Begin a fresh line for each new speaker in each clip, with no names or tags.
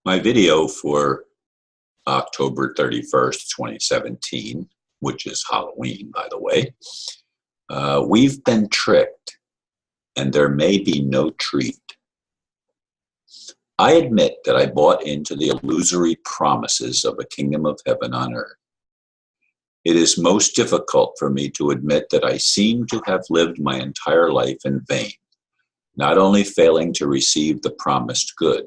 My video for October 31st, 2017, which is Halloween, by the way, we've been tricked and there may be no treat. I admit that I bought into the illusory promises of a kingdom of heaven on earth. It is most difficult for me to admit that I seem to have lived my entire life in vain, not only failing to receive the promised good,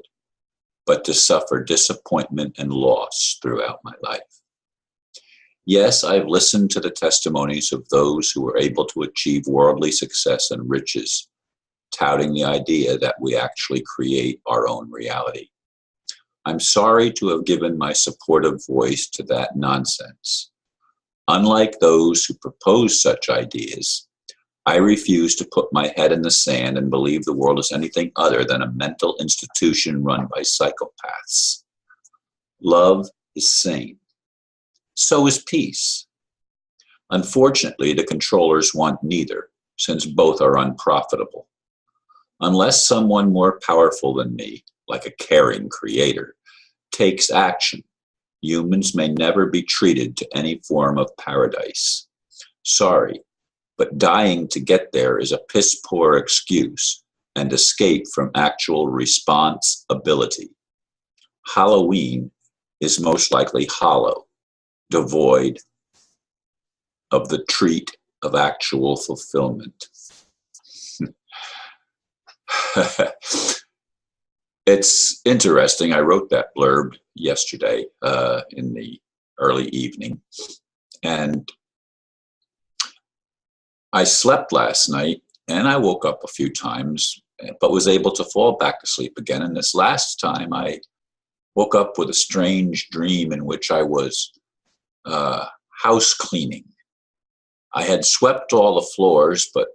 but to suffer disappointment and loss throughout my life. Yes, I've listened to the testimonies of those who were able to achieve worldly success and riches, touting the idea that we actually create our own reality. I'm sorry to have given my supportive voice to that nonsense. Unlike those who propose such ideas, I refuse to put my head in the sand and believe the world is anything other than a mental institution run by psychopaths. Love is sane. So is peace. Unfortunately, the controllers want neither, since both are unprofitable. Unless someone more powerful than me, like a caring creator, takes action, humans may never be treated to any form of paradise. Sorry, but dying to get there is a piss-poor excuse and escape from actual responsibility. Halloween is most likely hollow, devoid of the treat of actual fulfillment. It's interesting. I wrote that blurb yesterday in the early evening, and I slept last night and I woke up a few times, but was able to fall back to sleep again. And this last time I woke up with a strange dream in which I was house cleaning. I had swept all the floors, but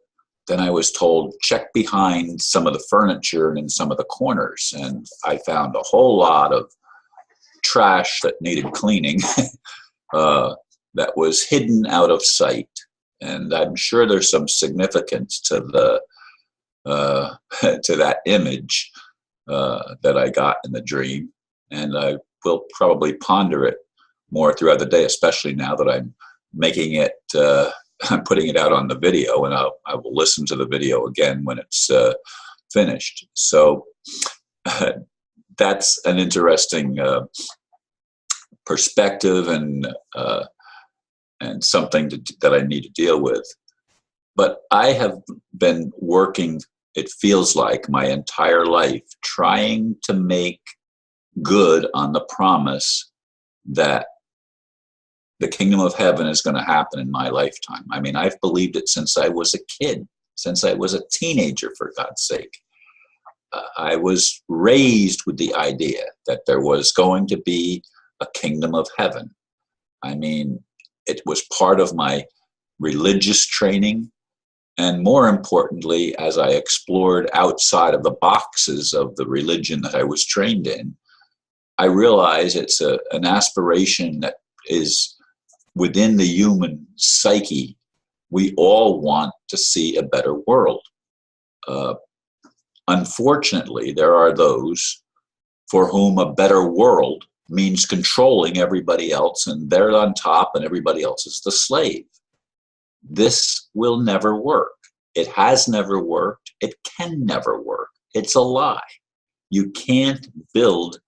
then I was told, check behind some of the furniture and in some of the corners. And I found a whole lot of trash that needed cleaning that was hidden out of sight. And I'm sure there's some significance to the to that image that I got in the dream. And I will probably ponder it more throughout the day, especially now that I'm making it I'm putting it out on the video, and I will listen to the video again when it's finished. So that's an interesting perspective and something that I need to deal with. But I have been working, it feels like, my entire life trying to make good on the promise that the kingdom of heaven is going to happen in my lifetime. I mean, I've believed it since I was a kid, since I was a teenager, for God's sake. I was raised with the idea that there was going to be a kingdom of heaven. I mean, it was part of my religious training. And more importantly, as I explored outside of the boxes of the religion that I was trained in, I realized it's an aspiration that is within the human psyche. We all want to see a better world. Unfortunately, there are those for whom a better world means controlling everybody else, and they're on top and everybody else is the slave. This will never work. It has never worked. It can never work. It's a lie. You can't build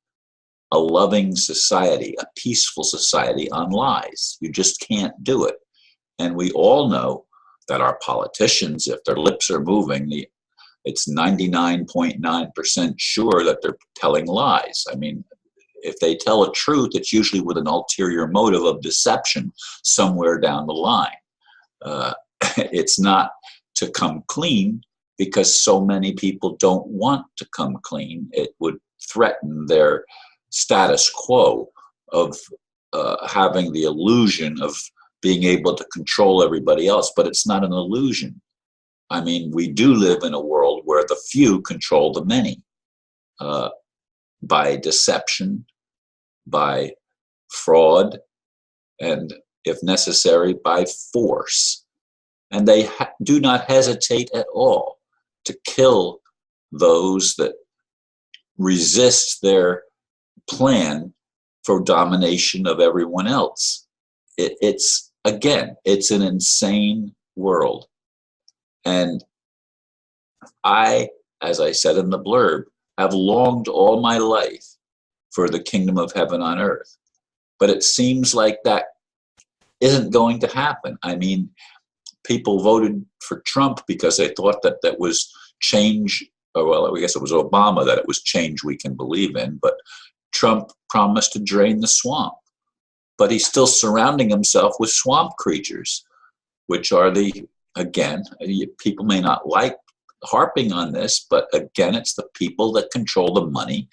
a loving society, a peaceful society on lies. You just can't do it. And we all know that our politicians, if their lips are moving, it's 99.9% sure that they're telling lies. I mean, if they tell a truth, it's usually with an ulterior motive of deception somewhere down the line. It's not to come clean, because so many people don't want to come clean. It would threaten their status quo of having the illusion of being able to control everybody else, but it's not an illusion. I mean, we do live in a world where the few control the many by deception, by fraud, and if necessary, by force. And they do not hesitate at all to kill those that resist their plan for domination of everyone else. It's an insane world. And I, as I said in the blurb, have longed all my life for the kingdom of heaven on earth. But it seems like that isn't going to happen. I mean, people voted for Trump because they thought that that was change. Well, I guess it was Obama that it was change we can believe in. But Trump promised to drain the swamp. But he's still surrounding himself with swamp creatures, which are people may not like harping on this, but again, it's the people that control the money.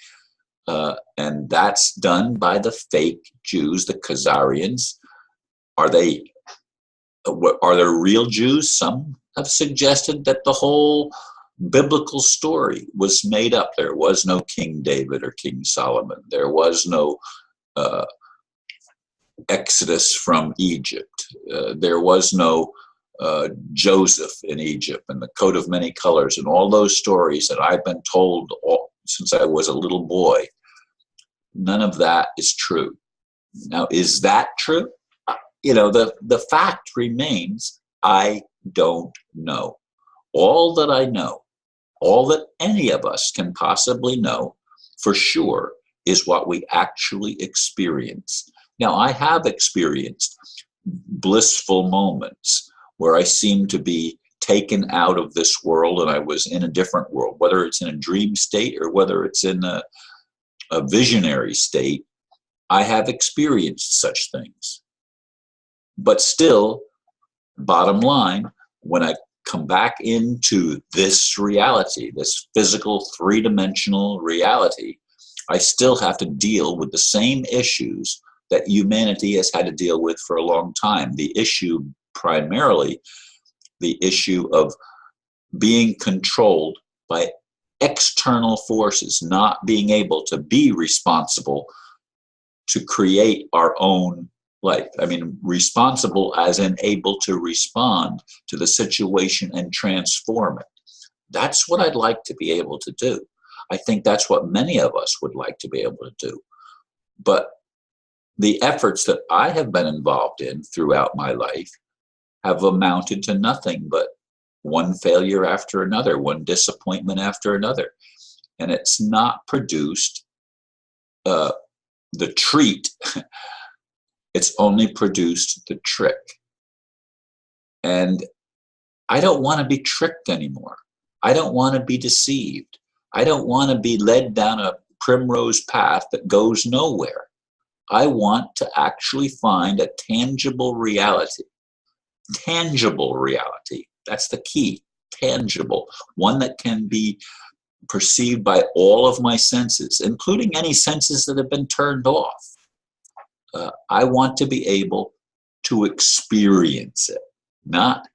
And that's done by the fake Jews, the Khazarians. Are there real Jews? Some have suggested that the whole biblical story was made up. There was no King David or King Solomon. There was no Exodus from Egypt. There was no Joseph in Egypt and the coat of many colors and all those stories that I've been told since I was a little boy. None of that is true. Now, is that true? The fact remains, I don't know. All that I know, all that any of us can possibly know for sure, is what we actually experience. Now, I have experienced blissful moments where I seem to be taken out of this world and I was in a different world, whether it's in a dream state or whether it's in a visionary state. I have experienced such things. But still, bottom line, when I come back into this reality, this physical three-dimensional reality, I still have to deal with the same issues that humanity has had to deal with for a long time. The issue, primarily, the issue of being controlled by external forces, not being able to be responsible to create our own life. I mean, responsible as in able to respond to the situation and transform it. That's what I'd like to be able to do. I think that's what many of us would like to be able to do. But the efforts that I have been involved in throughout my life have amounted to nothing but one failure after another, one disappointment after another. And it's not produced the treat. It's only produced the trick. And I don't want to be tricked anymore. I don't want to be deceived. I don't want to be led down a primrose path that goes nowhere. I want to actually find a tangible reality. Tangible reality. That's the key. Tangible. One that can be perceived by all of my senses, including any senses that have been turned off. I want to be able to experience it, not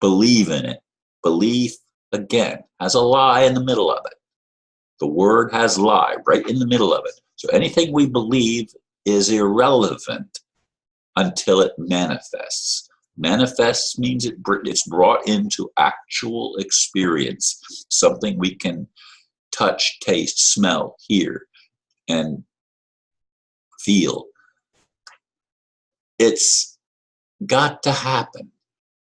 believe in it. Belief, again, has a lie in the middle of it. The word has lie right in the middle of it. So anything we believe is irrelevant until it manifests. Manifests means it's brought into actual experience, something we can touch, taste, smell, hear, and feel. It's got to happen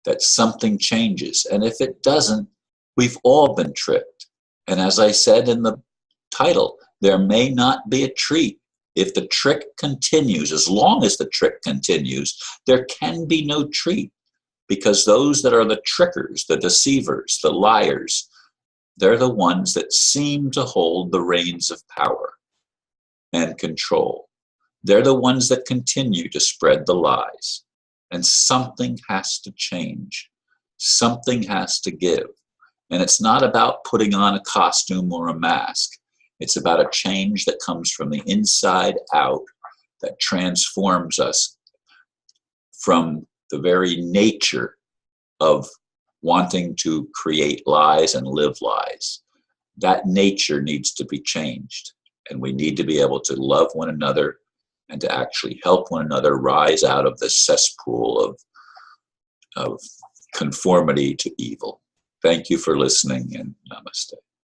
that something changes. And if it doesn't, we've all been tricked. And as I said in the title, there may not be a treat. If the trick continues, as long as the trick continues, there can be no treat, because those that are the trickers, the deceivers, the liars, they're the ones that seem to hold the reins of power and control. They're the ones that continue to spread the lies. And something has to change. Something has to give. And it's not about putting on a costume or a mask. It's about a change that comes from the inside out, that transforms us from the very nature of wanting to create lies and live lies. That nature needs to be changed. And we need to be able to love one another and to actually help one another rise out of the cesspool of conformity to evil. Thank you for listening, and namaste.